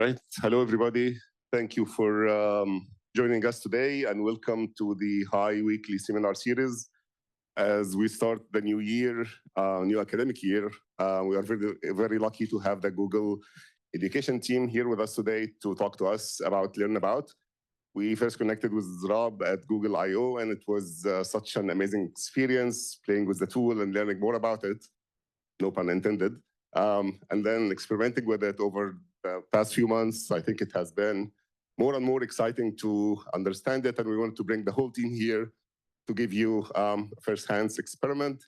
Right. Hello, everybody. Thank you for joining us today, and welcome to the High Weekly Seminar Series. As we start the new year, new academic year, we are very lucky to have the Google education team here with us today to talk to us about Learn About. We first connected with Rob at Google I/O, and it was such an amazing experience playing with the tool and learning more about it, no pun intended. And then experimenting with it over the past few months, I think it has been more and more exciting to understand it, and we wanted to bring the whole team here to give you a first-hand experiment.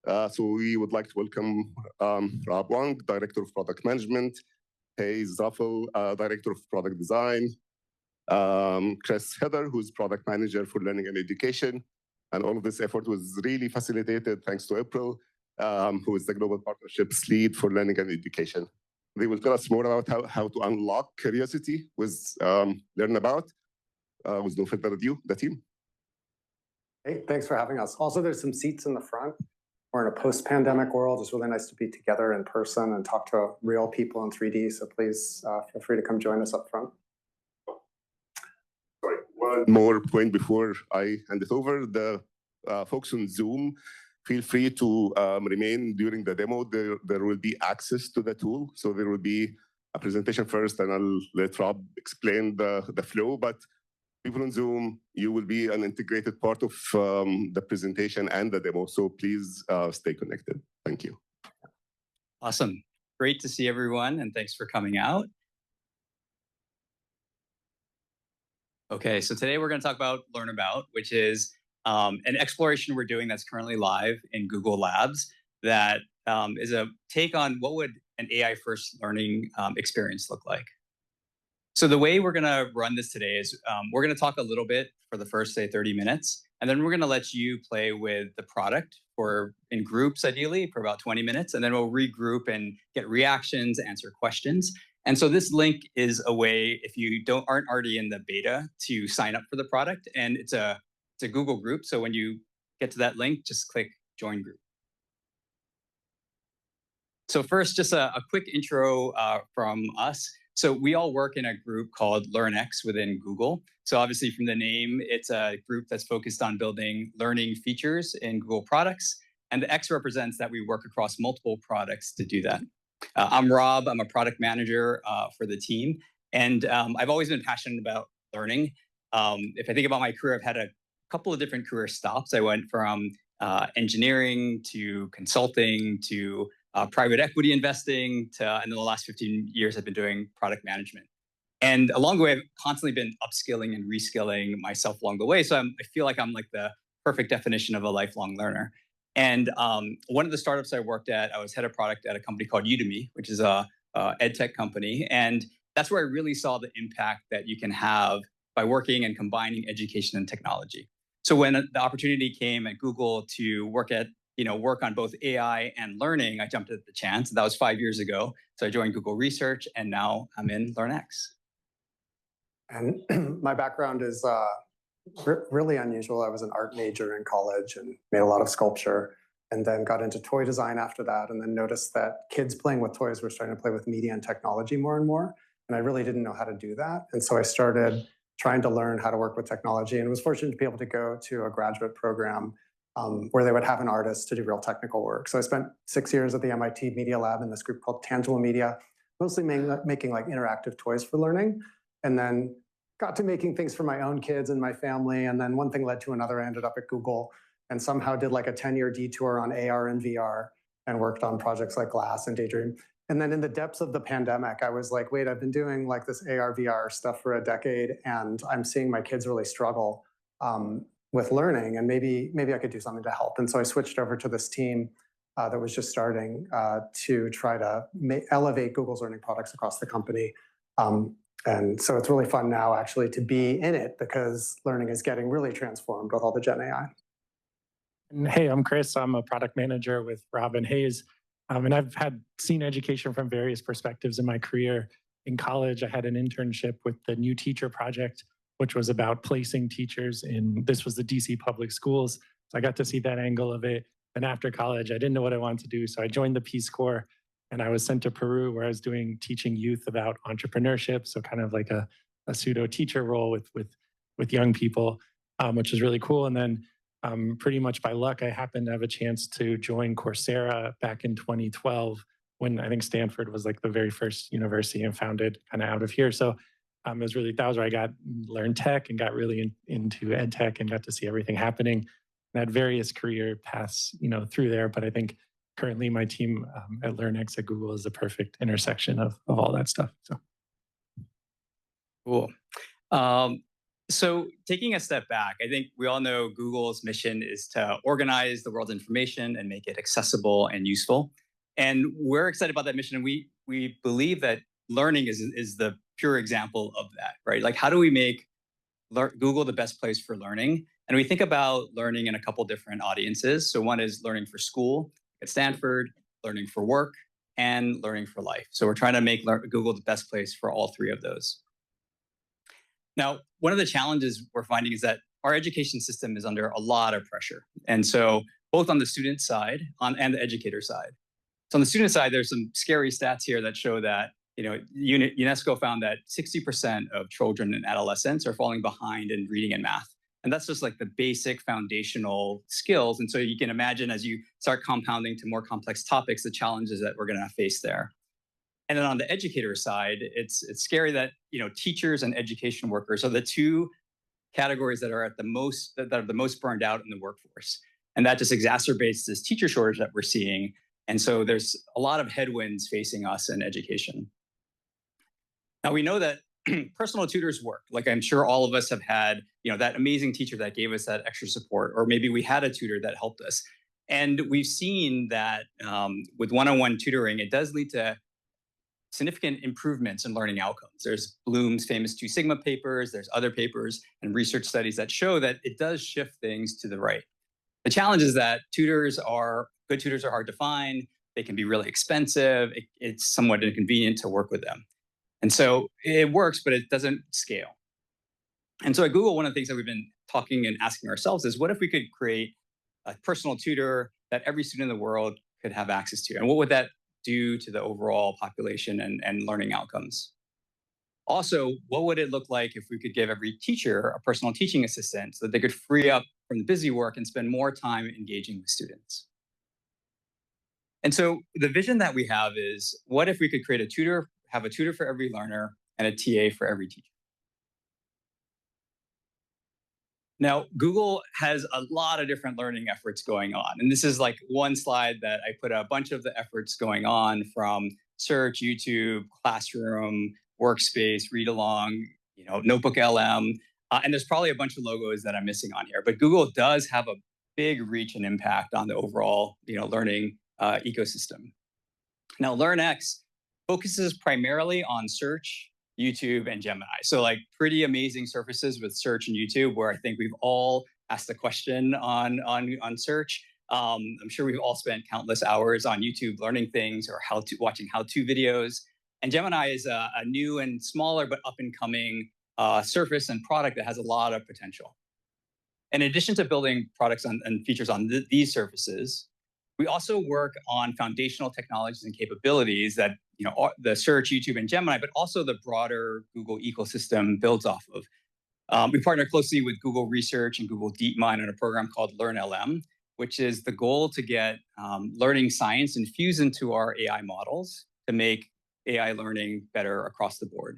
So we would like to welcome Rob Wang, Director of Product Management, Hayes Zaffel, Director of Product Design, Chris Heather, who's Product Manager for Learning and Education. And all of this effort was really facilitated thanks to April, who is the Global Partnerships Lead for Learning and Education. They will tell us more about how to unlock curiosity with Learn About. With no further ado, the team. Hey, thanks for having us. Also, there's some seats in the front. We're in a post-pandemic world. It's really nice to be together in person and talk to real people in 3D. So please feel free to come join us up front. Sorry, one more point before I hand it over. The folks on Zoom, feel free to remain during the demo. There will be access to the tool. So there will be a presentation first, and I'll let Rob explain the flow. But people on Zoom, you will be an integrated part of the presentation and the demo. So please stay connected. Thank you. Awesome. Great to see everyone, and thanks for coming out. Okay, so today we're going to talk about Learn About, which is an exploration we're doing that's currently live in Google Labs that is a take on what would an AI-first learning experience look like. So the way we're going to run this today is we're going to talk a little bit for the first, say, 30 minutes, and then we're going to let you play with the product in groups, ideally, for about 20 minutes, and then we'll regroup and get reactions, answer questions. And so this link is a way, if you aren't already in the beta, to sign up for the product, and it's a Google group. So when you get to that link, just click Join Group. So first, just a quick intro from us. So we all work in a group called LearnX within Google. So obviously from the name, it's a group that's focused on building learning features in Google products. And the X represents that we work across multiple products to do that. I'm Rob. I'm a product manager for the team. And I've always been passionate about learning. If I think about my career, I've had a couple of different career stops. I went from engineering to consulting to private equity investing and in the last 15 years, I've been doing product management. And along the way, I've constantly been upskilling and reskilling myself along the way. So I feel like I'm like the perfect definition of a lifelong learner. And one of the startups I worked at, I was head of product at a company called Udemy, which is a ed tech company. And that's where I really saw the impact that you can have by working and combining education and technology. So when the opportunity came at Google to work on both AI and learning, I jumped at the chance. That was 5 years ago. So I joined Google Research, and now I'm in LearnX. And my background is really unusual. I was an art major in college and made a lot of sculpture, and then got into toy design after that, and then noticed that kids playing with toys were starting to play with media and technology more and more. And I really didn't know how to do that. And so I started trying to learn how to work with technology, and was fortunate to be able to go to a graduate program where they would have an artist to do real technical work. So I spent 6 years at the MIT Media Lab in this group called Tangible Media, mostly making like interactive toys for learning, and then got to making things for my own kids and my family. And then one thing led to another. I ended up at Google and somehow did like a 10-year detour on AR and VR and worked on projects like Glass and Daydream. And then in the depths of the pandemic, I was like, wait, I've been doing like this AR, VR stuff for a decade, and I'm seeing my kids really struggle with learning, and maybe I could do something to help. And so I switched over to this team that was just starting to try to elevate Google's learning products across the company. And so it's really fun now actually to be in it, because learning is getting really transformed with all the Gen AI. And hey, I'm Chris. I'm a product manager with Rob and Hayes. And I've seen education from various perspectives in my career. In college, I had an internship with the New Teacher Project, which was about placing teachers this was the DC public schools. So I got to see that angle of it. And after college, I didn't know what I wanted to do. So I joined the Peace Corps And I was sent to Peru where I was teaching youth about entrepreneurship. So kind of like a pseudo teacher role with young people, which is really cool. And then pretty much by luck, I happened to have a chance to join Coursera back in 2012 when I think Stanford was like the very first university and founded kind of out of here. So it was really, that was where I learned tech and got really into ed tech and got to see everything happening. And had various career paths, through there. But I think currently my team at LearnX at Google is the perfect intersection of all that stuff. So cool. So taking a step back, I think we all know Google's mission is to organize the world's information and make it accessible and useful. And we're excited about that mission. And we believe that learning is the pure example of that, right? Like, how do we make Google the best place for learning? And we think about learning in a couple different audiences. So one is learning for school at Stanford, learning for work, and learning for life. So we're trying to make Google the best place for all three of those. Now, one of the challenges we're finding is that our education system is under a lot of pressure. And so both on the student side and the educator side. So on the student side, there's some scary stats here that show that UNESCO found that 60% of children and adolescents are falling behind in reading and math. And that's just like the basic foundational skills. And so you can imagine as you start compounding to more complex topics, the challenges that we're going to face there. And then on the educator side, it's scary that teachers and education workers are the two categories that are the most burned out in the workforce. And that just exacerbates this teacher shortage that we're seeing. And so there's a lot of headwinds facing us in education. Now we know that personal tutors work. Like I'm sure all of us have had, that amazing teacher that gave us that extra support, or maybe we had a tutor that helped us. And we've seen that with one-on-one tutoring, it does lead to significant improvements in learning outcomes. There's Bloom's famous 2 Sigma papers, there's other papers and research studies that show that it does shift things to the right. The challenge is that good tutors are hard to find. They can be really expensive. It's somewhat inconvenient to work with them. And so it works, but it doesn't scale. And so at Google, one of the things that we've been talking and asking ourselves is, what if we could create a personal tutor that every student in the world could have access to? And what would that do to the overall population and learning outcomes? Also, what would it look like if we could give every teacher a personal teaching assistant so that they could free up from the busy work and spend more time engaging with students? And so the vision that we have is, what if we could create have a tutor for every learner and a TA for every teacher? Now, Google has a lot of different learning efforts going on. And this is like one slide that I put a bunch of the efforts going on, from search, YouTube, classroom, workspace, read along, Notebook LM. And there's probably a bunch of logos that I'm missing on here. But Google does have a big reach and impact on the overall learning ecosystem. Now, LearnX focuses primarily on search, YouTube, and Gemini. So like pretty amazing surfaces with search and YouTube, where I think we've all asked a question on search. I'm sure we've all spent countless hours on YouTube learning things or watching how-to videos. And Gemini is a new and smaller but up-and-coming surface and product that has a lot of potential. In addition to building products and features on these surfaces, we also work on foundational technologies and capabilities that the search, YouTube, and Gemini, but also the broader Google ecosystem builds off of. We partner closely with Google Research and Google DeepMind on a program called LearnLM, which is the goal to get learning science infused into our AI models to make AI learning better across the board.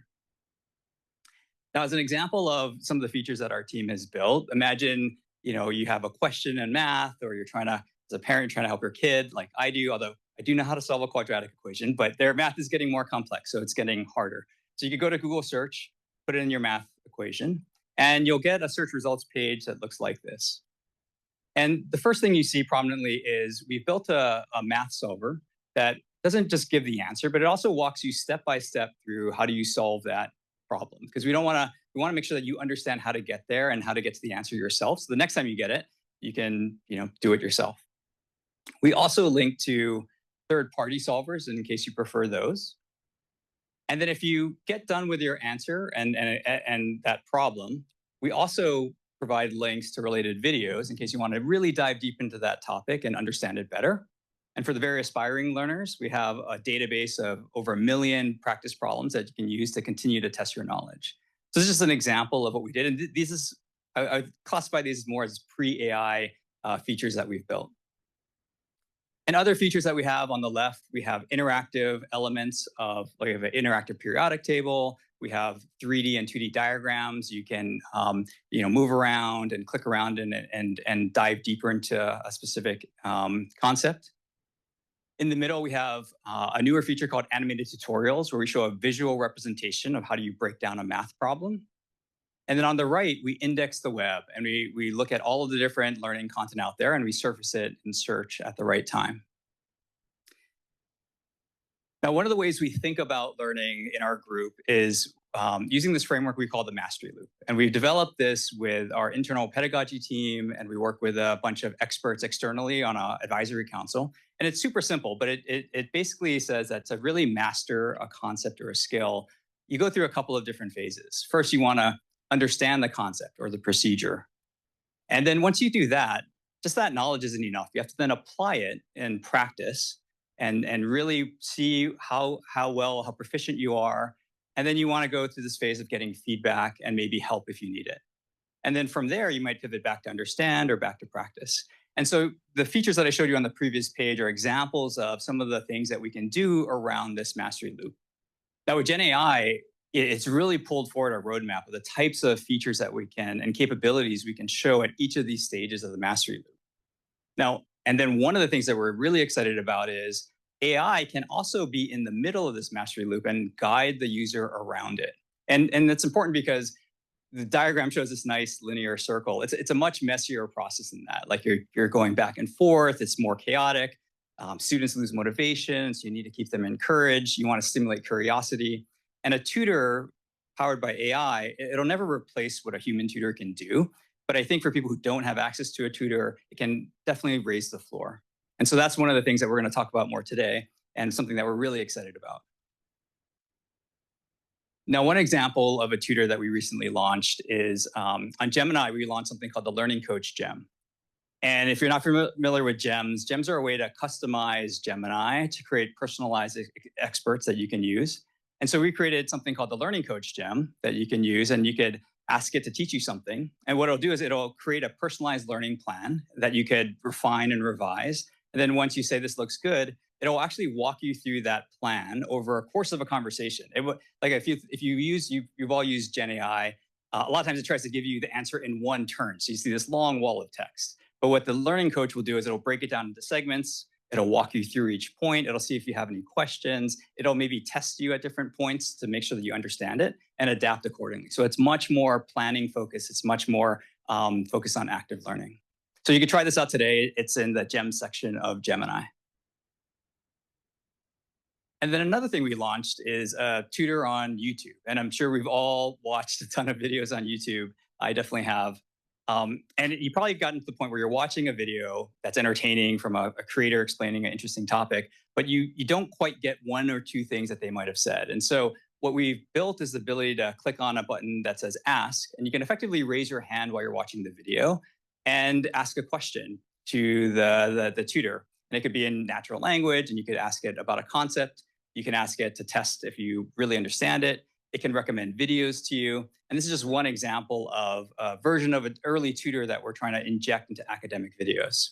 Now, as an example of some of the features that our team has built, imagine you have a question in math, or you're as a parent trying to help your kid, like I do, although I do know how to solve a quadratic equation, but their math is getting more complex, so it's getting harder. So you could go to Google search, put it in your math equation, and you'll get a search results page that looks like this. And the first thing you see prominently is we've built a math solver that doesn't just give the answer, but it also walks you step by step through how do you solve that problem. Because we want to make sure that you understand how to get there and how to get to the answer yourself. So the next time you get it, you can do it yourself. We also link to third-party solvers in case you prefer those. And then if you get done with your answer and that problem, we also provide links to related videos in case you want to really dive deep into that topic and understand it better. And for the very aspiring learners, we have a database of over 1 million practice problems that you can use to continue to test your knowledge. So this is just an example of what we did. And I classify these more as pre-AI features that we've built. And other features that we have on the left, we have interactive elements of, like we have an interactive periodic table. We have 3D and 2D diagrams. You can move around and click around and dive deeper into a specific concept. In the middle, we have a newer feature called animated tutorials, where we show a visual representation of how do you break down a math problem. And then on the right, we index the web, and we look at all of the different learning content out there, and we surface it in search at the right time. Now, one of the ways we think about learning in our group is using this framework we call the mastery loop. And we've developed this with our internal pedagogy team, and we work with a bunch of experts externally on our advisory council. And it's super simple, but it basically says that to really master a concept or a skill, you go through a couple of different phases. First, you want to understand the concept or the procedure. And then once you do that, just that knowledge isn't enough. You have to then apply it in practice and really see how proficient you are. And then you want to go through this phase of getting feedback and maybe help if you need it. And then from there, you might pivot back to understand or back to practice. And so the features that I showed you on the previous page are examples of some of the things that we can do around this mastery loop. Now with Gen AI, it's really pulled forward our roadmap of the types of features that we can and capabilities we can show at each of these stages of the mastery loop. Now, and then one of the things that we're really excited about is AI can also be in the middle of this mastery loop and guide the user around it. And it's important because the diagram shows this nice linear circle. It's a much messier process than that. Like you're going back and forth. It's more chaotic. Students lose motivation, so you need to keep them encouraged. You want to stimulate curiosity. And a tutor powered by AI, it'll never replace what a human tutor can do. But I think for people who don't have access to a tutor, it can definitely raise the floor. And so that's one of the things that we're going to talk about more today, and something that we're really excited about. Now, one example of a tutor that we recently launched is on Gemini, we launched something called the Learning Coach Gem. And if you're not familiar with gems are a way to customize Gemini to create personalized experts that you can use. And so we created something called the Learning Coach Gem that you can use, and you could ask it to teach you something. And what it'll do is it'll create a personalized learning plan that you could refine and revise. And then once you say this looks good, it'll actually walk you through that plan over a course of a conversation. Like you've all used Gen AI, a lot of times it tries to give you the answer in one turn. So you see this long wall of text. But what the learning coach will do is it'll break it down into segments. It'll walk you through each point. It'll see if you have any questions. It'll maybe test you at different points to make sure that you understand it and adapt accordingly. So it's much more planning focused. It's much more focused on active learning. So you can try this out today. It's in the Gem section of Gemini. And then another thing we launched is a tutor on YouTube. And I'm sure we've all watched a ton of videos on YouTube. I definitely have. And you probably gotten to the point where you're watching a video that's entertaining from a creator explaining an interesting topic, but you don't quite get one or two things that they might have said. And so what we've built is the ability to click on a button that says ask, and you can effectively raise your hand while you're watching the video and ask a question to the tutor. And it could be in natural language, and you could ask it about a concept. You can ask it to test if you really understand it. It can recommend videos to you. And this is just one example of a version of an early tutor that we're trying to inject into academic videos.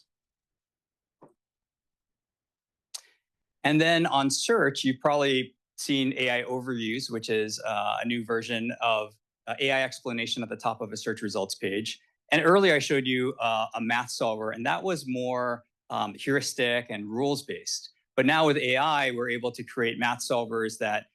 And then on search, you've probably seen AI overviews, which is a new version of AI explanation at the top of a search results page. And earlier I showed you a math solver, and that was more heuristic and rules-based. But now with AI, we're able to create math solvers that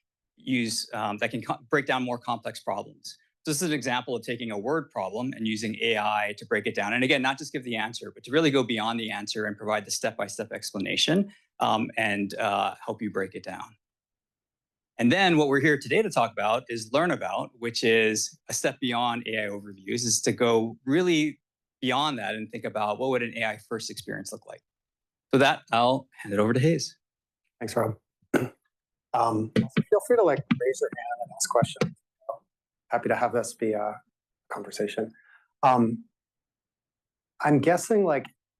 that can break down more complex problems. So this is an example of taking a word problem and using AI to break it down. And again, not just give the answer, but to really go beyond the answer and provide the step-by-step explanation and help you break it down. And then what we're here today to talk about is Learn About, which is a step beyond AI overviews, is to go really beyond that and think about what would an AI first experience look like. So that, I'll hand it over to Hayes. Thanks, Rob. Feel free to raise your hand and ask questions. Happy to have this be a conversation. I'm guessing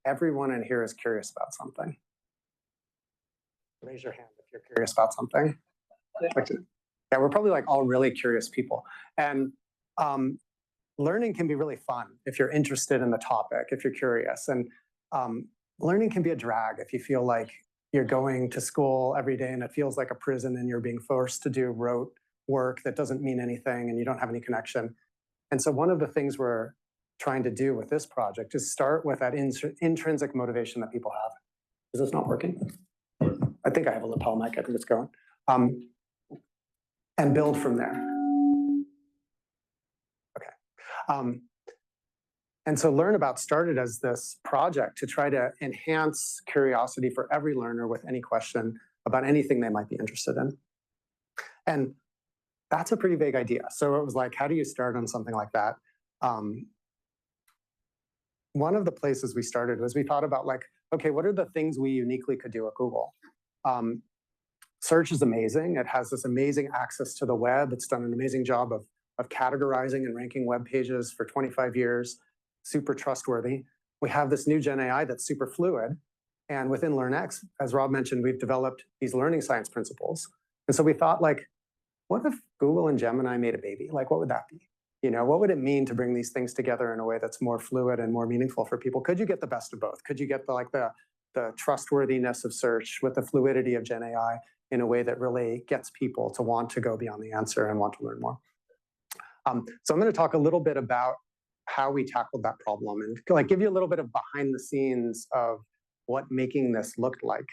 everyone in here is curious about something. Raise your hand if you're curious about something. Yeah, we're probably like all really curious people. And learning can be really fun if you're interested in the topic, if you're curious. And learning can be a drag if you feel like you're going to school every day and it feels like a prison and you're being forced to do rote work that doesn't mean anything and you don't have any connection. And so one of the things we're trying to do with this project is start with that intrinsic motivation that people have. Is this not working? I think I have a lapel mic. I think it's going. And build from there. Okay. And so Learn About started as this project to try to enhance curiosity for every learner with any question about anything they might be interested in. And that's a pretty vague idea. So it was like, how do you start on something like that? One of the places we started was we thought about like, okay, what are the things we uniquely could do at Google? Search is amazing. It has this amazing access to the web. It's done an amazing job of categorizing and ranking web pages for 25 years. Super trustworthy. We have this new Gen AI that's super fluid. And within LearnX, as Rob mentioned, we've developed these learning science principles. And so we thought like, what if Google and Gemini made a baby? Like, what would that be? You know, what would it mean to bring these things together in a way that's more fluid and more meaningful for people? Could you get the best of both? Could you get the trustworthiness of search with the fluidity of Gen AI in a way that really gets people to want to go beyond the answer and want to learn more? So I'm going to talk a little bit about how we tackled that problem and like give you a little bit of behind the scenes of what making this looked like.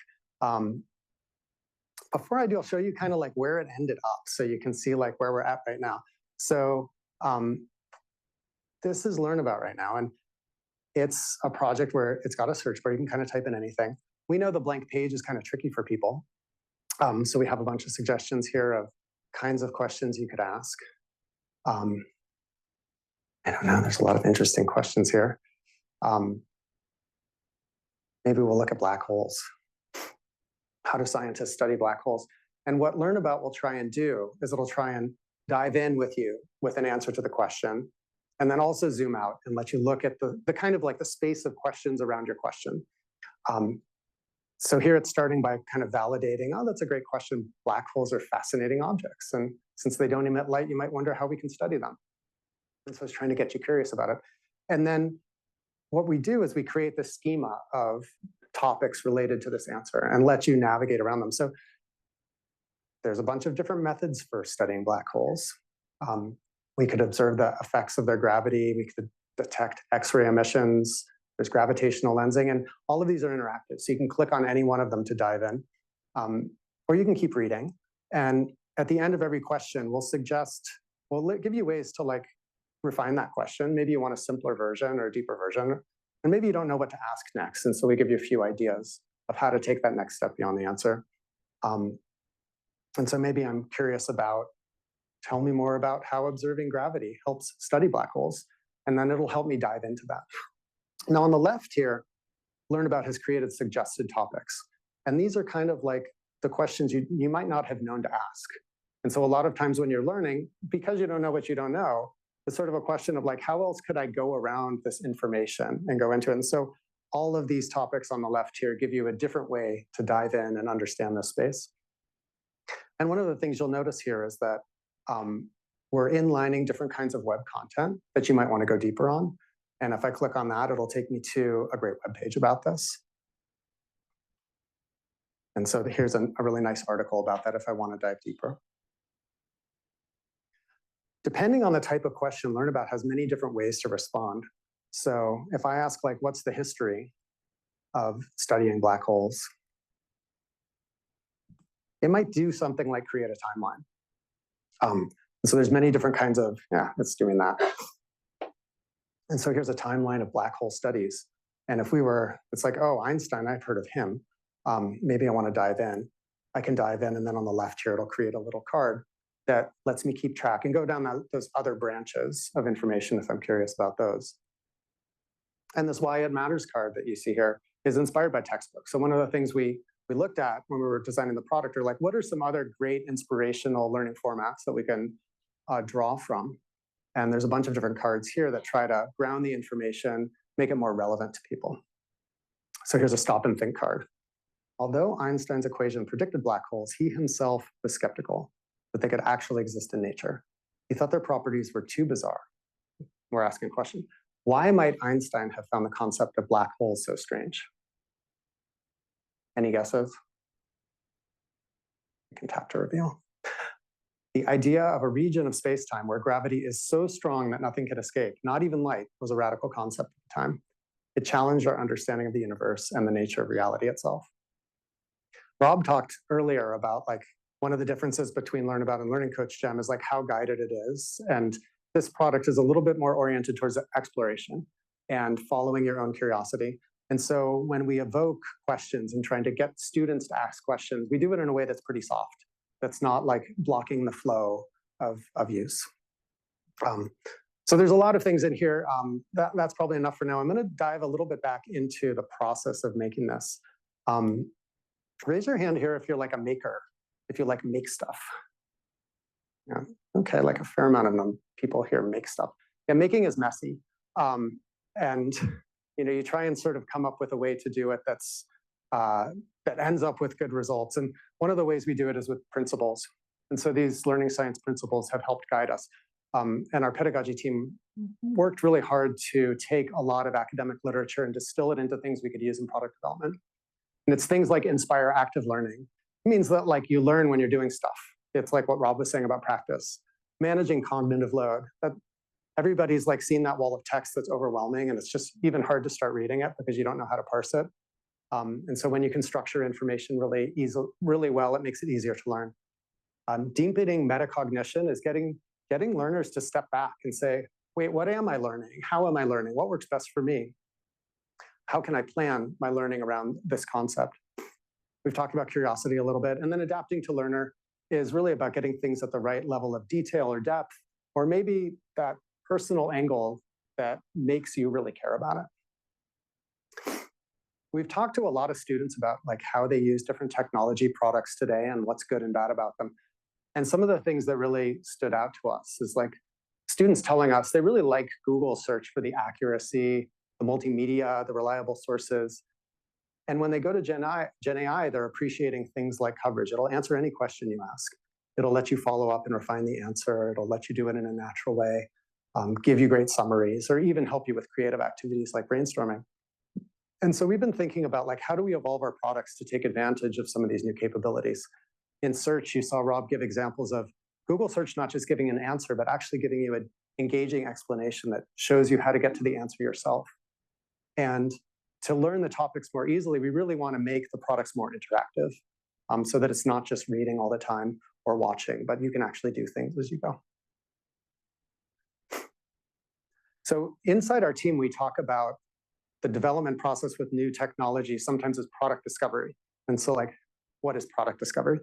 Before I do, I'll show you kind of like where it ended up so you can see like where we're at right now. So this is Learn About right now. And it's a project where it's got a search bar. You can kind of type in anything. We know the blank page is kind of tricky for people. So we have a bunch of suggestions here of kinds of questions you could ask. I don't know, there's a lot of interesting questions here. Maybe we'll look at black holes. How do scientists study black holes? And what Learn About will try and do is it'll try and dive in with you with an answer to the question, and then also zoom out and let you look at the kind of like the space of questions around your question. So here it's starting by kind of validating, oh, that's a great question. Black holes are fascinating objects. And since they don't emit light, you might wonder how we can study them. And so it's trying to get you curious about it. And then what we do is we create this schema of topics related to this answer and let you navigate around them. So there's a bunch of different methods for studying black holes. We could observe the effects of their gravity. We could detect X-ray emissions. There's gravitational lensing, and all of these are interactive. So you can click on any one of them to dive in, or you can keep reading. And at the end of every question, we'll give you ways to like refine that question. Maybe you want a simpler version or a deeper version, and maybe you don't know what to ask next. And so we give you a few ideas of how to take that next step beyond the answer. And so maybe I'm curious about, tell me more about how observing gravity helps study black holes. And then it'll help me dive into that. Now on the left here, Learn About has created suggested topics. And these are kind of like the questions you might not have known to ask. And so a lot of times when you're learning, because you don't know what you don't know, it's sort of a question of like, how else could I go around this information and go into it? And so all of these topics on the left here give you a different way to dive in and understand this space. And one of the things you'll notice here is that we're inlining different kinds of web content that you might want to go deeper on. And if I click on that, it'll take me to a great web page about this. And so here's a really nice article about that if I want to dive deeper. Depending on the type of question, Learn About has many different ways to respond. So if I ask like, what's the history of studying black holes? It might do something like create a timeline. So there's many different kinds of, yeah, it's doing that. And so here's a timeline of black hole studies. And if it's like, oh, Einstein, I've heard of him. Maybe I want to dive in. I can dive in, and then on the left here, it'll create a little card that lets me keep track and go down those other branches of information if I'm curious about those. And this Why It Matters card that you see here is inspired by textbooks. So one of the things we looked at when we were designing the product are like, what are some other great inspirational learning formats that we can draw from? And there's a bunch of different cards here that try to ground the information, make it more relevant to people. So here's a stop and think card. although Einstein's equation predicted black holes, he himself was skeptical that they could actually exist in nature. He thought their properties were too bizarre. We're asking a question. Why might Einstein have found the concept of black holes so strange? Any guesses? You can tap to reveal. The idea of a region of space-time where gravity is so strong that nothing can escape, not even light, was a radical concept at the time. It challenged our understanding of the universe and the nature of reality itself. Rob talked earlier about like one of the differences between Learn About and Learning Coach Gem is like how guided it is. And this product is a little bit more oriented towards exploration and following your own curiosity. And so when we evoke questions and trying to get students to ask questions, we do it in a way that's pretty soft. That's not like blocking the flow of use. So there's a lot of things in here. That's probably enough for now. I'm going to dive a little bit back into the process of making this. Raise your hand here if you're like a maker, if you like make stuff. Yeah. Okay, like a fair amount of people here make stuff. Yeah, making is messy. And you try and sort of come up with a way to do it that's that ends up with good results. And one of the ways we do it is with principles. And so these learning science principles have helped guide us. And our pedagogy team worked really hard to take a lot of academic literature and distill it into things we could use in product development. And it's things like inspire active learning. It means that like you learn when you're doing stuff. It's like what Rob was saying about practice. Managing cognitive load. That everybody's like seen that wall of text that's overwhelming, and it's just even hard to start reading it because you don't know how to parse it. And so when you can structure information really well, it makes it easier to learn. Deepening metacognition is getting learners to step back and say, wait, what am I learning? How am I learning? What works best for me? How can I plan my learning around this concept? We've talked about curiosity a little bit, and then adapting to learner is really about getting things at the right level of detail or depth, or maybe that personal angle that makes you really care about it. We've talked to a lot of students about like how they use different technology products today and what's good and bad about them. And some of the things that really stood out to us is like students telling us they really like Google search for the accuracy, the multimedia, the reliable sources. And when they go to Gen AI, they're appreciating things like coverage. It'll answer any question you ask. It'll let you follow up and refine the answer. It'll let you do it in a natural way, give you great summaries, or even help you with creative activities like brainstorming. And so we've been thinking about like, how do we evolve our products to take advantage of some of these new capabilities? In search, you saw Rob give examples of Google search not just giving an answer, but actually giving you an engaging explanation that shows you how to get to the answer yourself. And to learn the topics more easily, we really want to make the products more interactive so that it's not just reading all the time or watching, but you can actually do things as you go. So inside our team, we talk about the development process with new technology, sometimes as product discovery. And so like, what is product discovery?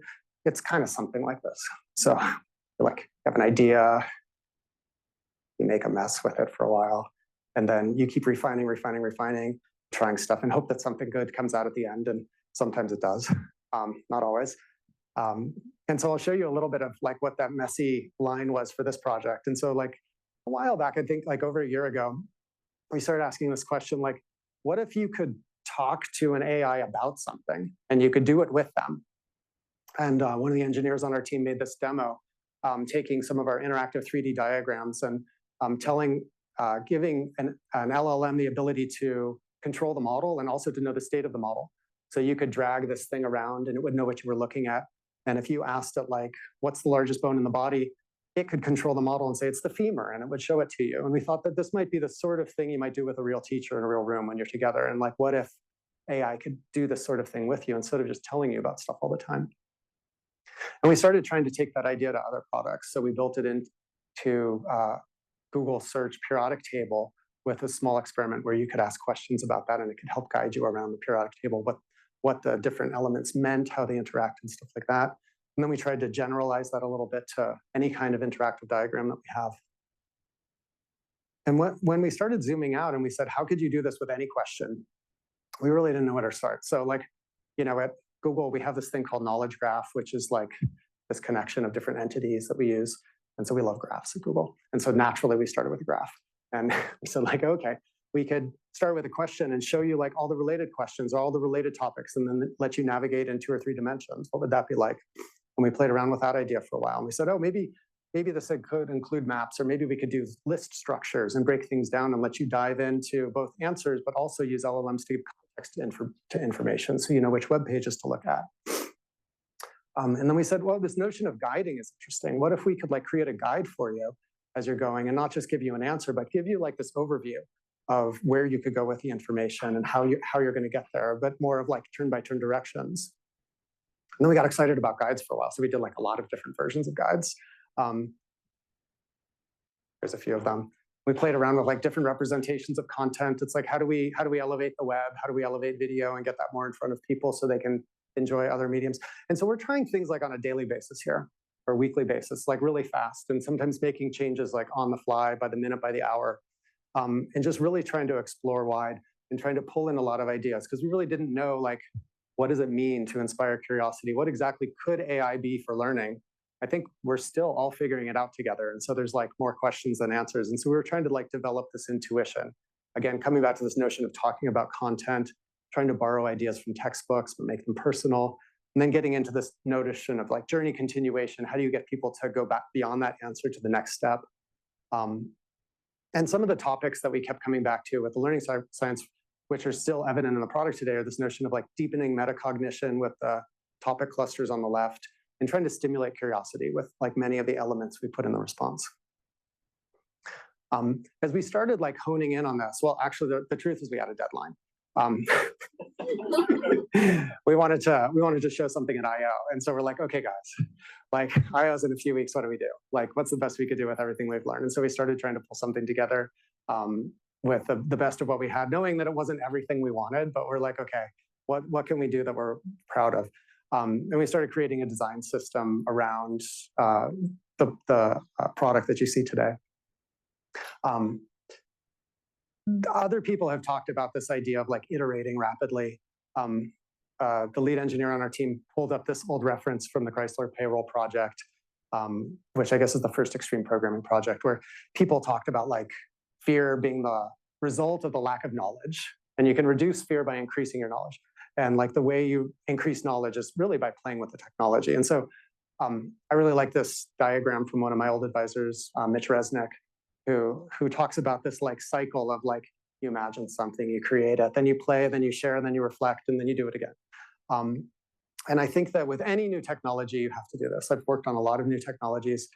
It's kind of something like this. So like, you have an idea, you make a mess with it for a while, and then you keep refining, trying stuff and hope that something good comes out at the end. And sometimes it does, not always. And so I'll show you a little bit of like what that messy line was for this project. And so like a while back, I think like over a year ago, we started asking this question, like, what if you could talk to an AI about something and you could do it with them? And one of the engineers on our team made this demo, taking some of our interactive 3D diagrams and giving an LLM the ability to control the model and also to know the state of the model. So you could drag this thing around and it would know what you were looking at. And if you asked it like, what's the largest bone in the body? It could control the model and say, it's the femur, and it would show it to you. And we thought that this might be the sort of thing you might do with a real teacher in a real room when you're together. And like, what if AI could do this sort of thing with you instead of just telling you about stuff all the time? And we started trying to take that idea to other products. So we built it into Google Search periodic table with a small experiment where you could ask questions about that, and it could help guide you around the periodic table, what the different elements meant, how they interact, and stuff like that. And then we tried to generalize that a little bit to any kind of interactive diagram that we have. And when we started zooming out and we said, how could you do this with any question? We really didn't know where to start. So like, at Google, we have this thing called Knowledge Graph, which is like this connection of different entities that we use. And so we love graphs at Google. And so naturally we started with a graph. And we said like, okay, we could start with a question and show you like all the related questions, all the related topics, and then let you navigate in 2 or 3 dimensions. What would that be like? And we played around with that idea for a while. And we said, oh, maybe this could include maps, or maybe we could do list structures and break things down and let you dive into both answers, but also use LLMs to give context to information, so you know which web pages to look at. And then we said, well, this notion of guiding is interesting. What if we could like create a guide for you as you're going, and not just give you an answer, but give you like this overview of where you could go with the information and how you're going to get there, but more of like turn-by-turn directions. And then we got excited about guides for a while, so we did like a lot of different versions of guides. There's a few of them. We played around with like different representations of content. It's like, how do we elevate the web? How do we elevate video and get that more in front of people so they can enjoy other mediums? And so we're trying things like on a daily basis here, or weekly basis, like really fast, and sometimes making changes like on the fly, by the minute, by the hour, and just really trying to explore wide and trying to pull in a lot of ideas, because we really didn't know like, what does it mean to inspire curiosity? What exactly could AI be for learning? I think we're still all figuring it out together. And so there's like more questions than answers. And so we were trying to like develop this intuition. Again, coming back to this notion of talking about content, trying to borrow ideas from textbooks, but make them personal. And then getting into this notion of like journey continuation. How do you get people to go back beyond that answer to the next step? And some of the topics that we kept coming back to with the learning science, which are still evident in the product today, are this notion of like deepening metacognition with the topic clusters on the left, and trying to stimulate curiosity with like many of the elements we put in the response. As we started like honing in on this, well, actually the truth is we had a deadline. We wanted to show something at I/O, and so we're like, okay, guys, like I/O's in a few weeks. What do we do? Like, what's the best we could do with everything we've learned? And so we started trying to pull something together with the best of what we had, knowing that it wasn't everything we wanted, but we're like, okay, what can we do that we're proud of? And we started creating a design system around the product that you see today. Other people have talked about this idea of like iterating rapidly. The lead engineer on our team pulled up this old reference from the Chrysler payroll project, which I guess is the first extreme programming project, where people talked about like fear being the result of the lack of knowledge. And you can reduce fear by increasing your knowledge. And like the way you increase knowledge is really by playing with the technology. And so I really like this diagram from one of my old advisors, Mitch Resnick, who talks about this like cycle of like, you imagine something, you create it, then you play, then you share, then you reflect, and then you do it again. And I think that with any new technology, you have to do this. I've worked on a lot of new technologies.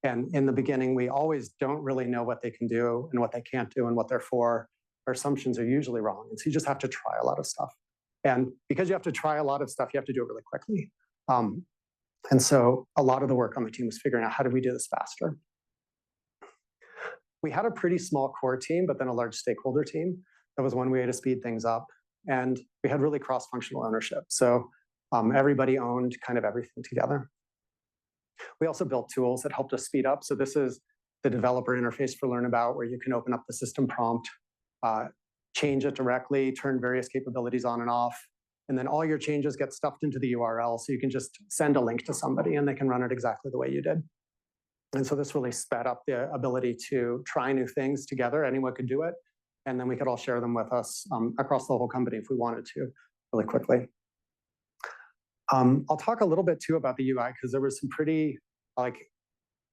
And in the beginning, we always don't really know what they can do and what they can't do and what they're for. Our assumptions are usually wrong. And so you just have to try a lot of stuff. And because you have to try a lot of stuff, you have to do it really quickly. And so a lot of the work on the team was figuring out, how do we do this faster? We had a pretty small core team, but then a large stakeholder team. That was one way to speed things up. And we had really cross-functional ownership. So everybody owned kind of everything together. We also built tools that helped us speed up. So this is the developer interface for Learnabout, where you can open up the system prompt, change it directly, turn various capabilities on and off, and then all your changes get stuffed into the URL. So you can just send a link to somebody and they can run it exactly the way you did. And so this really sped up the ability to try new things together. Anyone could do it. And then we could all share them with us across the whole company if we wanted to, really quickly. I'll talk a little bit too about the UI, because there were some pretty, like,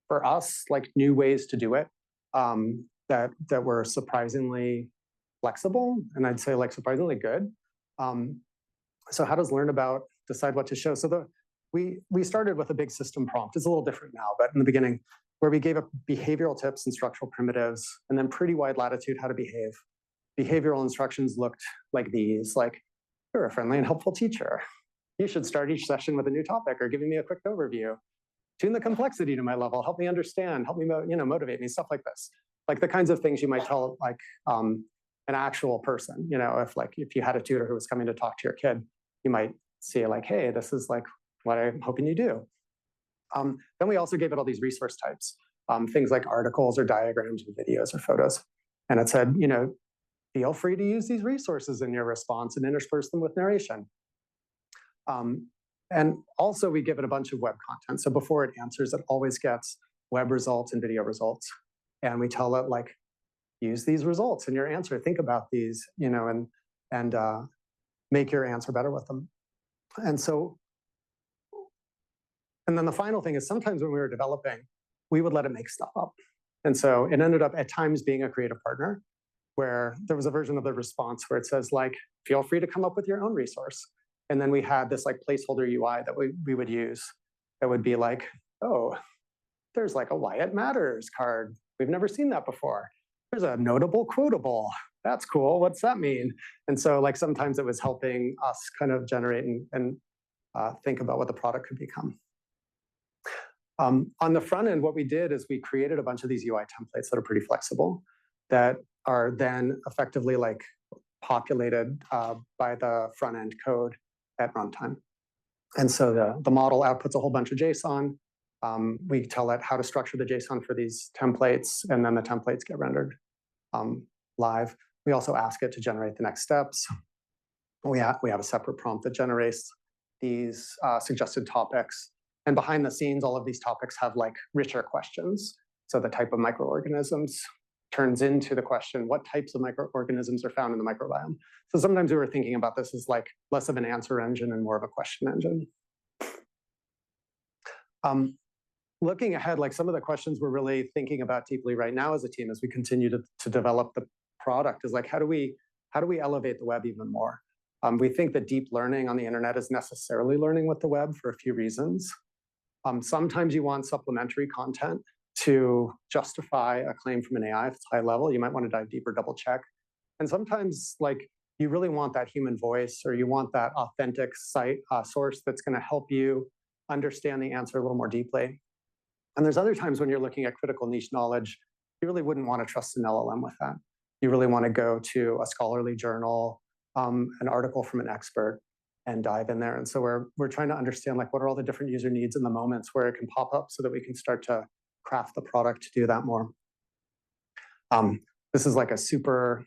for us, like new ways to do it that were surprisingly flexible, and I'd say like surprisingly good. So how does Learnabout decide what to show? So we started with a big system prompt. It's a little different now, but in the beginning, where we gave up behavioral tips and structural primitives, and then pretty wide latitude how to behave. Behavioral instructions looked like these, like, you're a friendly and helpful teacher. You should start each session with a new topic or giving me a quick overview. Tune the complexity to my level. Help me understand. Help me, motivate me. Stuff like this, like the kinds of things you might tell like an actual person. If you had a tutor who was coming to talk to your kid, you might say like, hey, this is like what I'm hoping you do. Then we also gave it all these resource types, things like articles or diagrams or videos or photos, and it said, feel free to use these resources in your response and intersperse them with narration. And also we give it a bunch of web content. So before it answers, it always gets web results and video results. And we tell it like, use these results in your answer. Think about these, and make your answer better with them. And then the final thing is sometimes when we were developing, we would let it make stuff up. And so it ended up at times being a creative partner, where there was a version of the response where it says like, feel free to come up with your own resource. And then we had this like placeholder UI that we would use that would be like, oh, there's like a Why It Matters card. We've never seen that before. There's a notable quotable. That's cool. What's that mean? And so like sometimes it was helping us kind of generate and think about what the product could become. On the front end, what we did is we created a bunch of these UI templates that are pretty flexible that are then effectively like populated by the front end code at runtime. And so the model outputs a whole bunch of JSON. We tell it how to structure the JSON for these templates, and then the templates get rendered live. We also ask it to generate the next steps. We have a separate prompt that generates these suggested topics. And behind the scenes, all of these topics have like richer questions. So the type of microorganisms turns into the question, what types of microorganisms are found in the microbiome? So sometimes we were thinking about this as like less of an answer engine and more of a question engine. Looking ahead, like some of the questions we're really thinking about deeply right now as a team as we continue to develop the product is like, how do we elevate the web even more? We think that deep learning on the internet is necessarily learning with the web for a few reasons. Sometimes you want supplementary content to justify a claim from an AI if it's high level. You might want to dive deeper, double check. And sometimes like you really want that human voice, or you want that authentic source that's going to help you understand the answer a little more deeply. And there's other times when you're looking at critical niche knowledge, you really wouldn't want to trust an LLM with that. You really want to go to a scholarly journal, an article from an expert, and dive in there. And so we're trying to understand like what are all the different user needs in the moments where it can pop up so that we can start to craft the product to do that more. This is like a super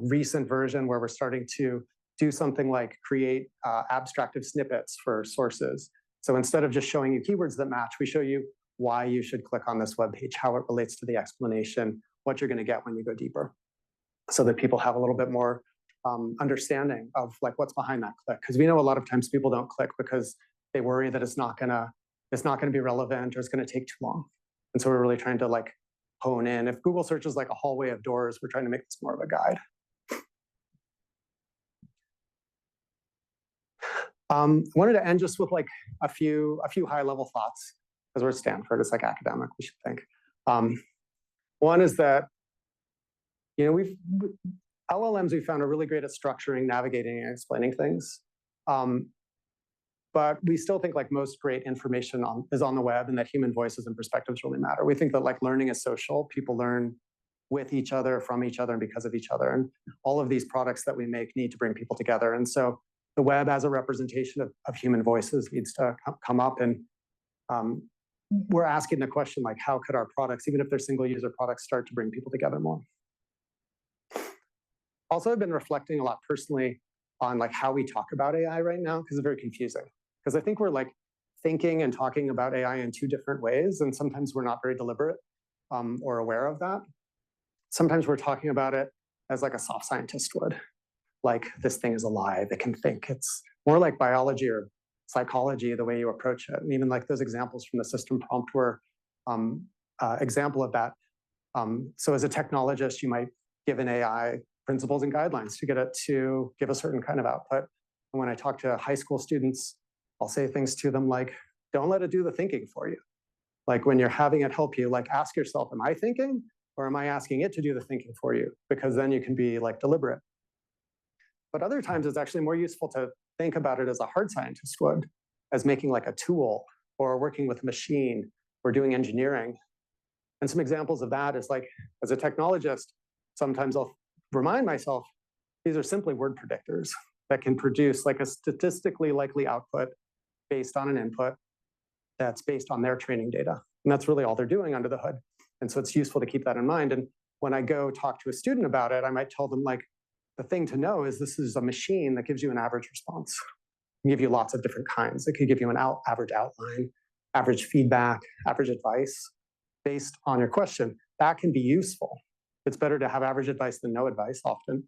recent version where we're starting to do something like create abstractive snippets for sources. So instead of just showing you keywords that match, we show you why you should click on this web page, how it relates to the explanation, what you're going to get when you go deeper, so that people have a little bit more understanding of like what's behind that click. Because we know a lot of times people don't click because they worry that it's not gonna be relevant or it's gonna take too long. And so we're really trying to like hone in. If Google search is like a hallway of doors, we're trying to make this more of a guide. I wanted to end just with like a few high level thoughts, because we're at Stanford, it's like academic, we should think. One is that, LLMs we found are really great at structuring, navigating, and explaining things. But we still think like most great information is on the web, and that human voices and perspectives really matter. We think that like learning is social. People learn with each other, from each other, and because of each other. And all of these products that we make need to bring people together. And so the web as a representation of human voices needs to come up. And we're asking the question, like, how could our products, even if they're single user products, start to bring people together more? Also, I've been reflecting a lot personally on like how we talk about AI right now, because it's very confusing. Because I think we're like thinking and talking about AI in two different ways, and sometimes we're not very deliberate or aware of that. Sometimes we're talking about it as like a soft scientist would, like this thing is alive, it can think. It's more like biology or psychology, the way you approach it. And even like those examples from the system prompt were example of that. So as a technologist, you might give an AI principles and guidelines to get it to give a certain kind of output. And when I talk to high school students, I'll say things to them like, don't let it do the thinking for you. Like when you're having it help you, like ask yourself, am I thinking, or am I asking it to do the thinking for you? Because then you can be like deliberate. But other times it's actually more useful to think about it as a hard scientist would, as making like a tool, or working with a machine, or doing engineering. And some examples of that is like, as a technologist, sometimes I'll remind myself, these are simply word predictors that can produce like a statistically likely output based on an input that's based on their training data. And that's really all they're doing under the hood. And so it's useful to keep that in mind. And when I go talk to a student about it, I might tell them like, the thing to know is this is a machine that gives you an average response. It can give you lots of different kinds. It could give you an average outline, average feedback, average advice based on your question. That can be useful. It's better to have average advice than no advice often.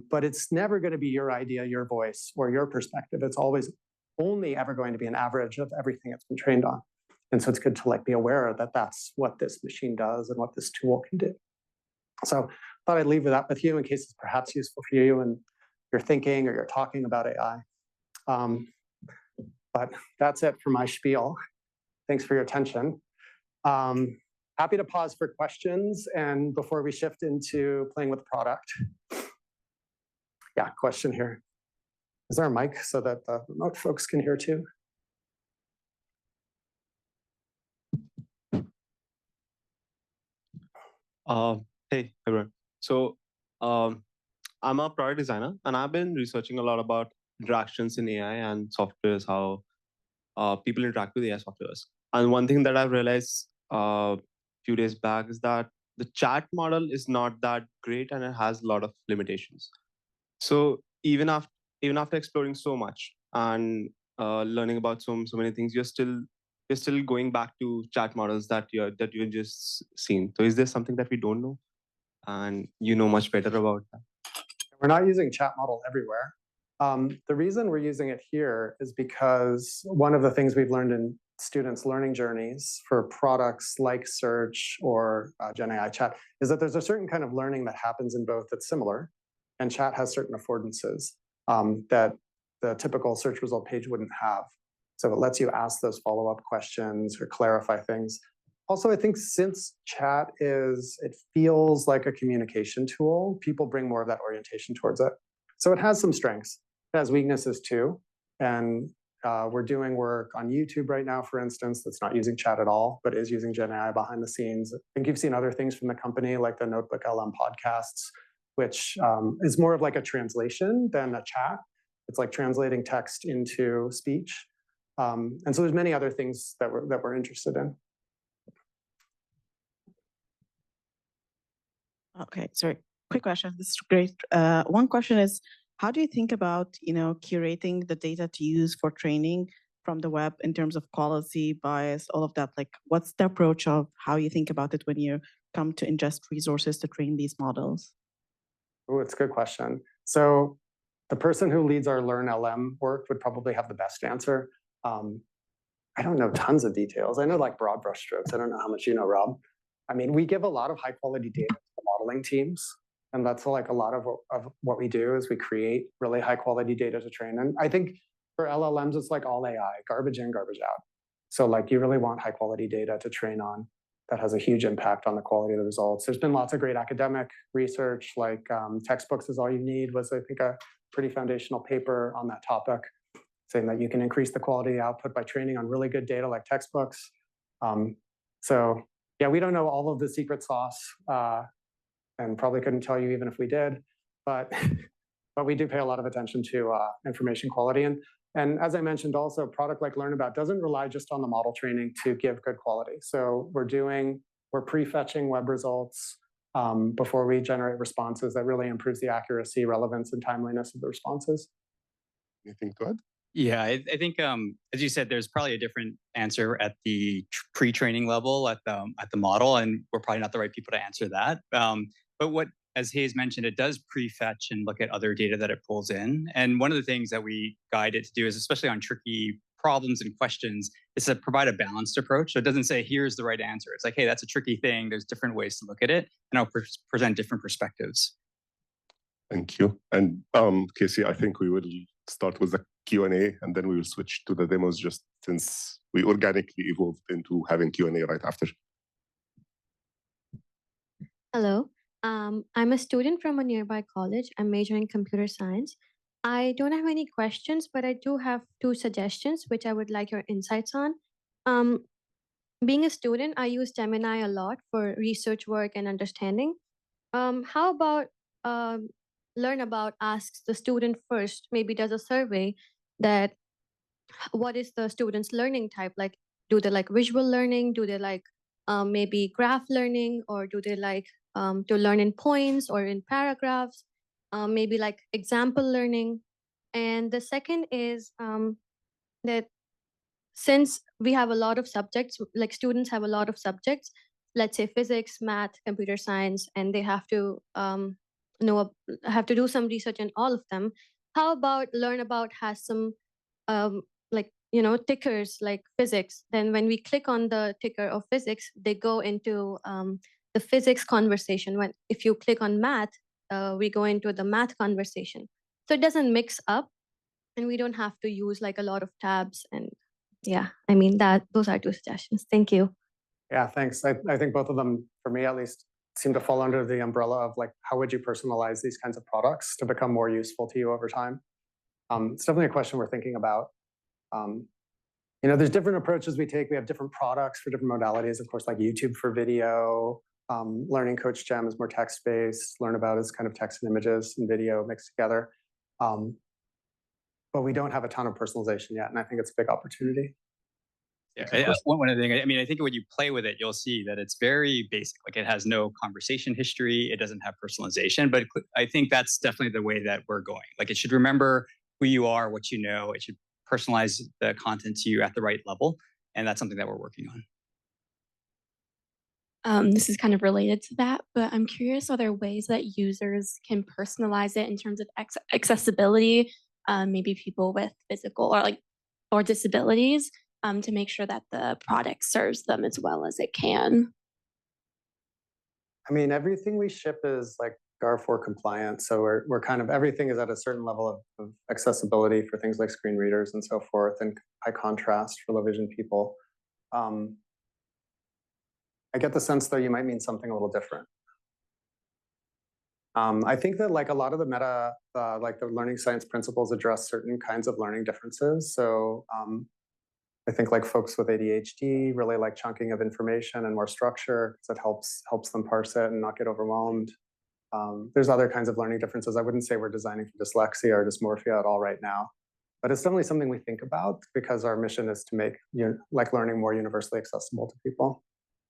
But it's never going to be your idea, your voice, or your perspective. It's always only ever going to be an average of everything it's been trained on. And so it's good to be aware that that's what this machine does and what this tool can do. So I thought I'd leave that with you in case it's perhaps useful for you and you're thinking or you're talking about AI. But that's it for my spiel. Thanks for your attention. Happy to pause for questions and before we shift into playing with the product. Yeah, question here. Is there a mic so that the remote folks can hear too? Hey, everyone. So I'm a product designer, and I've been researching a lot about interactions in AI and softwares, how people interact with AI softwares. And one thing that I've realized a few days back is that the chat model is not that great, and it has a lot of limitations. So even after exploring so much and learning about so many things, you're still going back to chat models that you've just seen. So is there something that we don't know, and you know much better about that? We're not using chat model everywhere. The reason we're using it here is because one of the things we've learned in students' learning journeys for products like search or Gen AI chat is that there's a certain kind of learning that happens in both that's similar, and chat has certain affordances that the typical search result page wouldn't have. So it lets you ask those follow-up questions or clarify things. Also, I think since chat it feels like a communication tool, people bring more of that orientation towards it. So it has some strengths. It has weaknesses too. And we're doing work on YouTube right now, for instance, that's not using chat at all, but is using Gen AI behind the scenes. I think you've seen other things from the company, like the Notebook LM podcasts, which is more of like a translation than a chat. It's like translating text into speech. And so there's many other things that we're interested in. Okay, sorry. Quick question. This is great. One question is, how do you think about curating the data to use for training from the web in terms of quality, bias, all of that? Like, what's the approach of how you think about it when you come to ingest resources to train these models? Oh, it's a good question. So the person who leads our Learn LM work would probably have the best answer. I don't know tons of details. I know like broad brushstrokes. I don't know how much you know, Rob. I mean, we give a lot of high quality data to the modeling teams. And that's like a lot of what we do is we create really high quality data to train. And I think for LLMs, it's like all AI, garbage in, garbage out. So like you really want high quality data to train on that has a huge impact on the quality of the results. There's been lots of great academic research, like Textbooks is All You Need was, I think, a pretty foundational paper on that topic, saying that you can increase the quality output by training on really good data like textbooks. So yeah, we don't know all of the secret sauce and probably couldn't tell you even if we did, but we do pay a lot of attention to information quality. And as I mentioned also, a product like Learnabout doesn't rely just on the model training to give good quality. So we're pre-fetching web results before we generate responses. That really improves the accuracy, relevance, and timeliness of the responses. Anything to add? Yeah, I think as you said, there's probably a different answer at the pre-training level at the model, and we're probably not the right people to answer that. But what, as Hayes mentioned, it does pre-fetch and look at other data that it pulls in. And one of the things that we guide it to do is, especially on tricky problems and questions, is to provide a balanced approach. So it doesn't say, here's the right answer. It's like, hey, that's a tricky thing. There's different ways to look at it, and I'll present different perspectives. Thank you. And Casey, I think we will start with the Q&A, and then we will switch to the demos, just since we organically evolved into having Q&A right after. Hello, I'm a student from a nearby college. I'm majoring in computer science. I don't have any questions, but I do have 2 suggestions, which I would like your insights on. Being a student, I use Gemini a lot for research work and understanding. How about Learnabout asks the student first, maybe does a survey that what is the student's learning type? Like, do they like visual learning? Do they like maybe graph learning? Or do they like to learn in points or in paragraphs? Maybe like example learning. And the second is that since we have a lot of subjects, like students have a lot of subjects, let's say physics, math, computer science, and they have to have to do some research in all of them. How about learn about has some like tickers like physics? Then when we click on the ticker of physics, they go into the physics conversation. When if you click on math, we go into the math conversation. So it doesn't mix up, and we don't have to use like a lot of tabs. And yeah, I mean those are two suggestions. Thank you. Yeah, thanks. I think both of them, for me at least, seem to fall under the umbrella of like, how would you personalize these kinds of products to become more useful to you over time? It's definitely a question we're thinking about. There's different approaches we take. We have different products for different modalities. Of course, like YouTube for video, Learning Coach Gem is more text-based. Learn About is kind of text and images and video mixed together. But we don't have a ton of personalization yet, and I think it's a big opportunity. Yeah, one other thing. I mean, I think when you play with it, you'll see that it's very basic. Like it has no conversation history. It doesn't have personalization. But I think that's definitely the way that we're going. Like it should remember who you are, what you know. It should personalize the content to you at the right level, and that's something that we're working on. This is kind of related to that, but I'm curious, are there ways that users can personalize it in terms of accessibility, maybe people with physical or disabilities, to make sure that the product serves them as well as it can? I mean, everything we ship is like GAR4 compliant, so we're kind of, everything is at a certain level of accessibility for things like screen readers and so forth, and high contrast for low vision people. I get the sense, though, you might mean something a little different. I think that like a lot of the like the learning science principles address certain kinds of learning differences. So I think like folks with ADHD really like chunking of information and more structure because it helps them parse it and not get overwhelmed. There's other kinds of learning differences. I wouldn't say we're designing for dyslexia or dysmorphia at all right now, but it's definitely something we think about because our mission is to make like learning more universally accessible to people.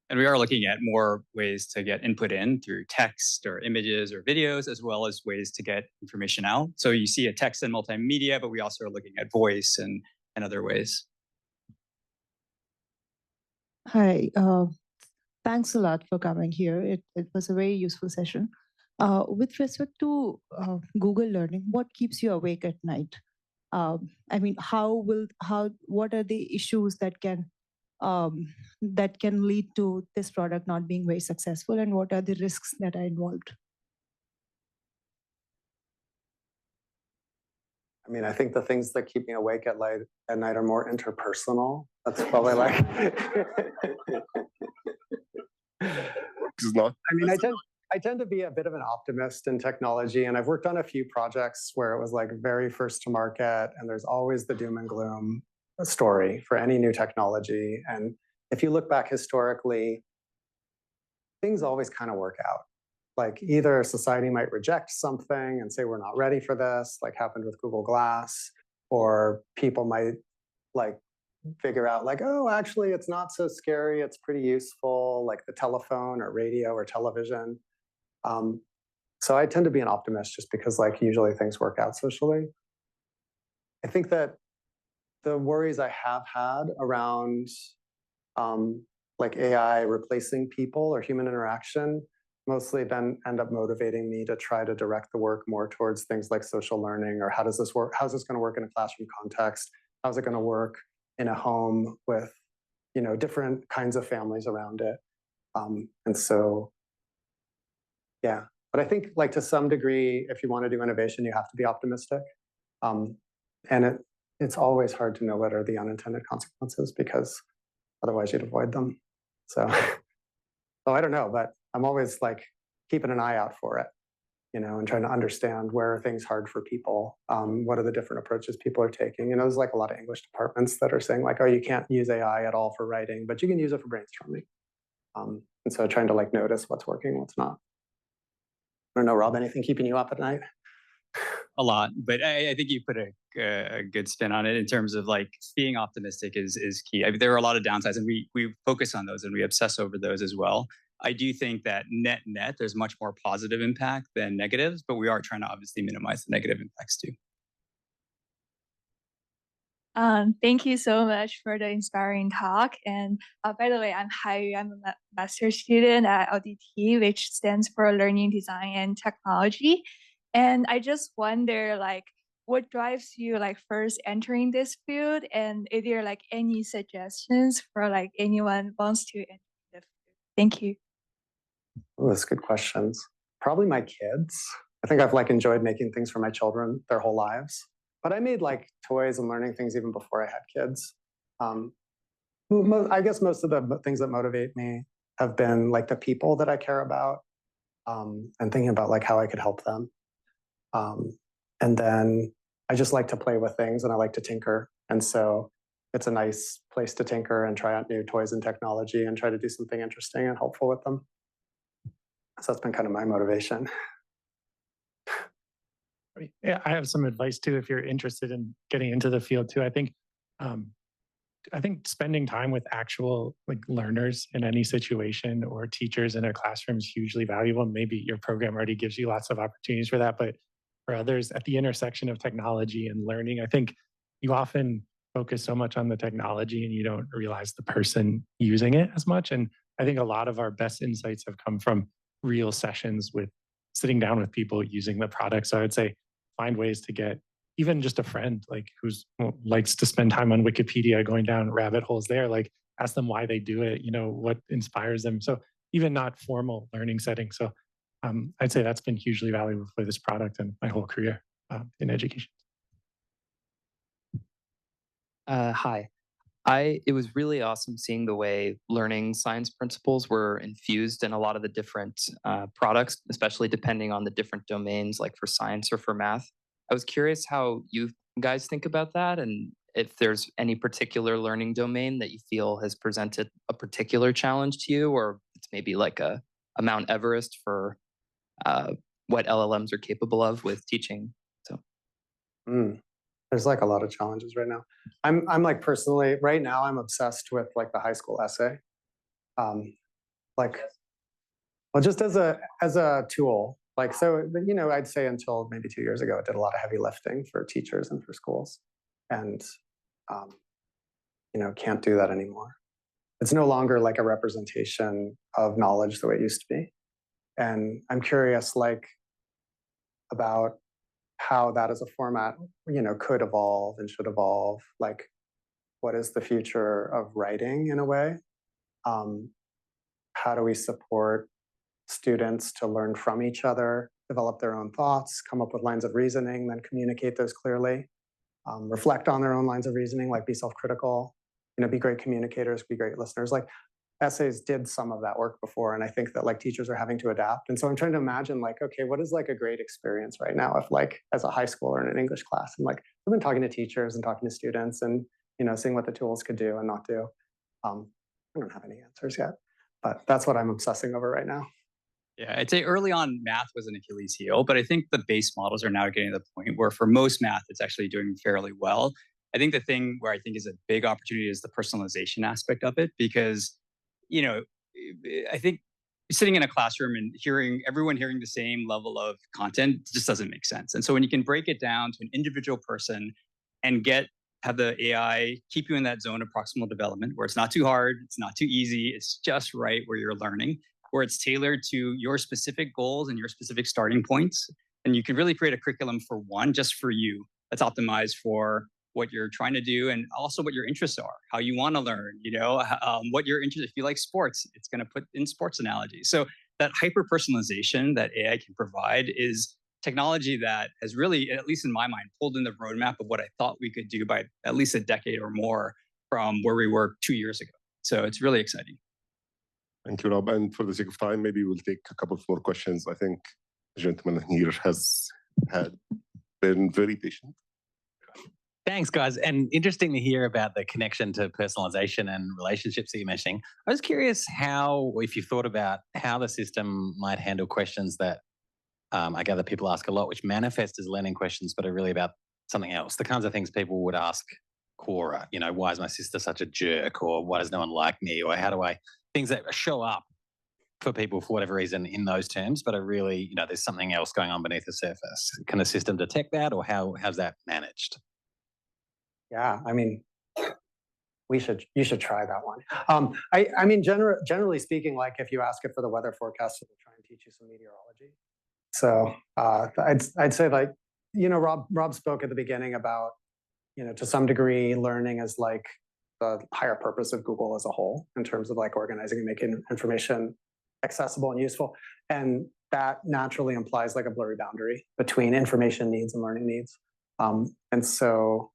And we are looking at more ways to get input in through text or images or videos, as well as ways to get information out. So you see a text and multimedia, but we also are looking at voice and other ways. Hi, thanks a lot for coming here. It was a very useful session. With respect to Google Learning, what keeps you awake at night? I mean, what are the issues that can lead to this product not being very successful, and what are the risks that are involved? I mean, I think the things that keep me awake at night are more interpersonal. That's probably like. It's not. I mean, I tend to be a bit of an optimist in technology, and I've worked on a few projects where it was like very first to market, and there's always the doom and gloom story for any new technology. And if you look back historically, things always kind of work out. Like either society might reject something and say we're not ready for this, like happened with Google Glass, or people might like figure out like, oh, actually it's not so scary, it's pretty useful, like the telephone or radio or television. So I tend to be an optimist just because like usually things work out socially. I think that the worries I have had around like AI replacing people or human interaction mostly then end up motivating me to try to direct the work more towards things like social learning, or how does this work? How's this going to work in a classroom context? How's it going to work in a home with, different kinds of families around it? And so, yeah. But I think like to some degree, if you want to do innovation, you have to be optimistic. And it's always hard to know what are the unintended consequences because otherwise you'd avoid them. So, I don't know, but I'm always like keeping an eye out for it, and trying to understand where are things hard for people. What are the different approaches people are taking? There's like a lot of English departments that are saying like, oh, you can't use AI at all for writing, but you can use it for brainstorming. And so trying to like notice what's working, what's not. I don't know, Rob, anything keeping you up at night? A lot, but I think you put a good spin on it in terms of like being optimistic is key. I mean, there are a lot of downsides, and we focus on those and we obsess over those as well. I do think that net, there's much more positive impact than negatives, but we are trying to obviously minimize the negative impacts too. Thank you so much for the inspiring talk. And by the way, I'm Hai. I'm a master's student at LDT, which stands for Learning Design and Technology. And I just wonder, like, what drives you, like, first entering this field? And is there, like, any suggestions for, like, anyone wants to enter the field? Thank you. Oh, that's good questions. Probably my kids. I think I've like enjoyed making things for my children their whole lives. But I made like toys and learning things even before I had kids. I guess most of the things that motivate me have been like the people that I care about, and thinking about like how I could help them. And then I just like to play with things and I like to tinker. And so it's a nice place to tinker and try out new toys and technology and try to do something interesting and helpful with them. So that's been kind of my motivation. Yeah, I have some advice too if you're interested in getting into the field too. I think spending time with actual like learners in any situation or teachers in a classroom is hugely valuable. Maybe your program already gives you lots of opportunities for that, but for others at the intersection of technology and learning, I think you often focus so much on the technology and you don't realize the person using it as much. And I think a lot of our best insights have come from real sessions with sitting down with people using the product. So I would say find ways to get even just a friend like who's likes to spend time on Wikipedia going down rabbit holes there, like ask them why they do it, what inspires them. So even not formal learning settings. So I'd say that's been hugely valuable for this product and my whole career in education. Hi. It was really awesome seeing the way learning science principles were infused in a lot of the different products, especially depending on the different domains, like for science or for math. I was curious how you guys think about that and if there's any particular learning domain that you feel has presented a particular challenge to you, or it's maybe like a Mount Everest for what LLMs are capable of with teaching. So. There's like a lot of challenges right now. I'm like personally right now I'm obsessed with like the high school essay, like well just as a tool. Like so I'd say until maybe 2 years ago, it did a lot of heavy lifting for teachers and for schools, and can't do that anymore. It's no longer like a representation of knowledge the way it used to be, and I'm curious like about how that as a format, could evolve and should evolve. Like, what is the future of writing in a way? How do we support students to learn from each other, develop their own thoughts, come up with lines of reasoning, then communicate those clearly, reflect on their own lines of reasoning, like be self-critical, be great communicators, be great listeners. Like essays did some of that work before, and I think that like teachers are having to adapt. And so I'm trying to imagine like, okay, what is like a great experience right now if like as a high schooler in an English class, and like I've been talking to teachers and talking to students and seeing what the tools could do and not do. I don't have any answers yet, but that's what I'm obsessing over right now. Yeah, I'd say early on math was an Achilles heel, but I think the base models are now getting to the point where for most math, it's actually doing fairly well. I think the thing where I think is a big opportunity is the personalization aspect of it, because I think sitting in a classroom and everyone hearing the same level of content just doesn't make sense. And so when you can break it down to an individual person and have the AI keep you in that zone of proximal development where it's not too hard, it's not too easy, it's just right where you're learning, where it's tailored to your specific goals and your specific starting points. And you can really create a curriculum for one, just for you, that's optimized for what you're trying to do and also what your interests are, how you want to learn, what you're interested. If you like sports, it's going to put in sports analogies. So that hyper personalization that AI can provide is technology that has really, at least in my mind, pulled in the roadmap of what I thought we could do by at least a decade or more from where we were 2 years ago. So it's really exciting. Thank you, Rob. And for the sake of time, maybe we'll take a couple more questions. I think the gentleman here has been very patient. Thanks, guys. And interesting to hear about the connection to personalization and relationships that you're mentioning. I was curious if you thought about how the system might handle questions that I gather people ask a lot, which manifest as learning questions, but are really about something else. The kinds of things people would ask Quora, why is my sister such a jerk? Or why does no one like me? Or things that show up for people for whatever reason in those terms, but are really, there's something else going on beneath the surface. Can the system detect that, or how's that managed? Yeah, I mean, you should try that one. I mean, generally speaking, like if you ask it for the weather forecast, it'll try and teach you some meteorology. So I'd say like, Rob spoke at the beginning about, to some degree, learning is like the higher purpose of Google as a whole in terms of like organizing and making information accessible and useful. And that naturally implies like a blurry boundary between information needs and learning needs. And so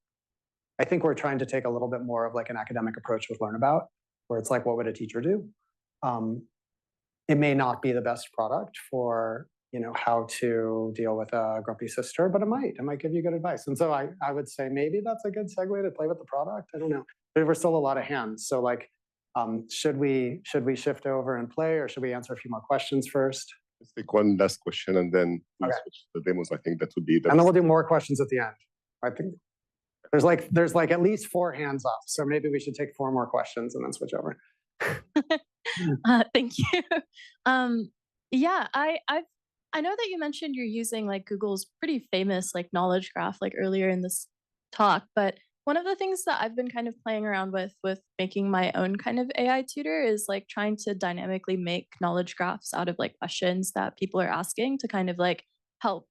I think we're trying to take a little bit more of like an academic approach with Learnabout, where it's like, what would a teacher do? It may not be the best product for how to deal with a grumpy sister, but it might give you good advice. And so I would say maybe that's a good segue to play with the product. I don't know. There were still a lot of hands. So like, should we shift over and play, or should we answer a few more questions first? Let's take one last question and then we'll switch to the demos. I think that would be the and then we'll do more questions at the end. I think there's like at least 4 hands up. So maybe we should take 4 more questions and then switch over. Thank you. Yeah, I know that you mentioned you're using like Google's pretty famous like knowledge graph like earlier in this talk, but one of the things that I've been kind of playing around with making my own kind of AI tutor is like trying to dynamically make knowledge graphs out of like questions that people are asking to kind of like help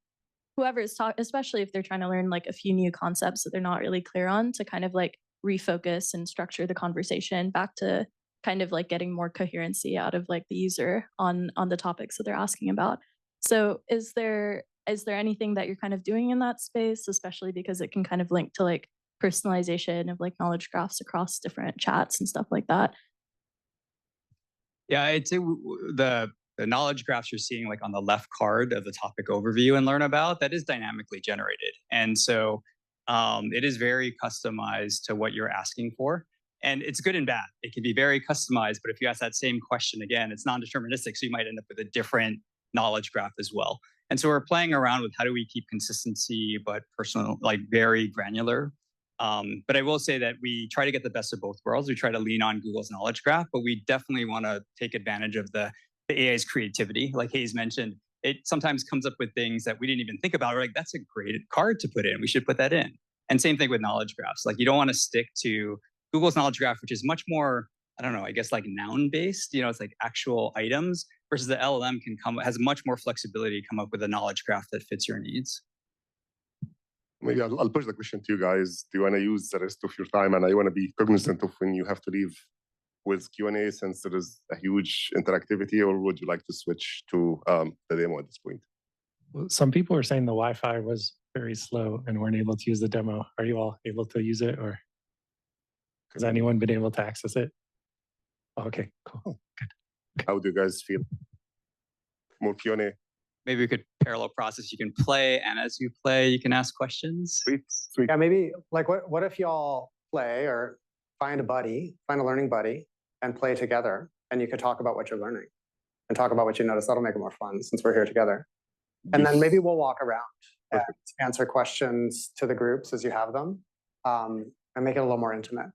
whoever is talking, especially if they're trying to learn like a few new concepts that they're not really clear on, to kind of like refocus and structure the conversation back to kind of like getting more coherency out of like the user on the topics that they're asking about. So is there anything that you're kind of doing in that space, especially because it can kind of link to like personalization of like knowledge graphs across different chats and stuff like that? Yeah, I'd say the knowledge graphs you're seeing like on the left card of the topic overview and Learnabout, that is dynamically generated. And so it is very customized to what you're asking for. And it's good and bad. It can be very customized, but if you ask that same question again, it's non-deterministic. So you might end up with a different knowledge graph as well. And so we're playing around with how do we keep consistency, but personal, like very granular. But I will say that we try to get the best of both worlds. We try to lean on Google's knowledge graph, but we definitely want to take advantage of the AI's creativity. Like Hayes mentioned, it sometimes comes up with things that we didn't even think about. We're like, that's a great card to put in. We should put that in. And same thing with knowledge graphs. Like you don't want to stick to Google's knowledge graph, which is much more, I don't know, I guess like noun-based, it's like actual items, versus the LLM has much more flexibility to come up with a knowledge graph that fits your needs. Maybe I'll push the question to you guys. Do you want to use the rest of your time? And I want to be cognizant of when you have to leave with Q&A, since there is a huge interactivity, or would you like to switch to the demo at this point? Well, some people are saying the Wi-Fi was very slow and weren't able to use the demo. Are you all able to use it, or has anyone been able to access it? Oh, okay, cool, good. How do you guys feel? More Q&A. Maybe we could parallel process. You can play, and as you play, you can ask questions. Sweet. Yeah, maybe like what if y'all play or find a learning buddy, and play together, and you could talk about what you're learning and talk about what you notice. That'll make it more fun since we're here together. And then maybe we'll walk around and answer questions to the groups as you have them, and make it a little more intimate.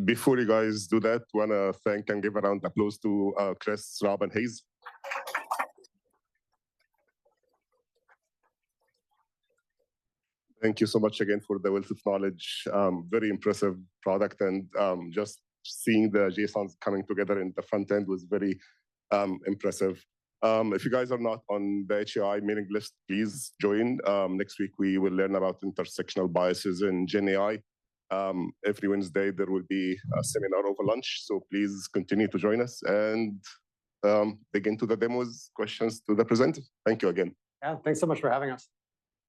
Before you guys do that, want to thank and give a round of applause to Chris, Rob, and Hayes. Thank you so much again for the wealth of knowledge. Very impressive product, and just seeing the JSONs coming together in the front end was very impressive. If you guys are not on the HAI mailing list, please join. Next week, we will learn about intersectional biases in Gen AI. Every Wednesday, there will be a seminar over lunch, so please continue to join us and dig into the demos, questions to the presenters. Thank you again. Yeah, thanks so much for having us.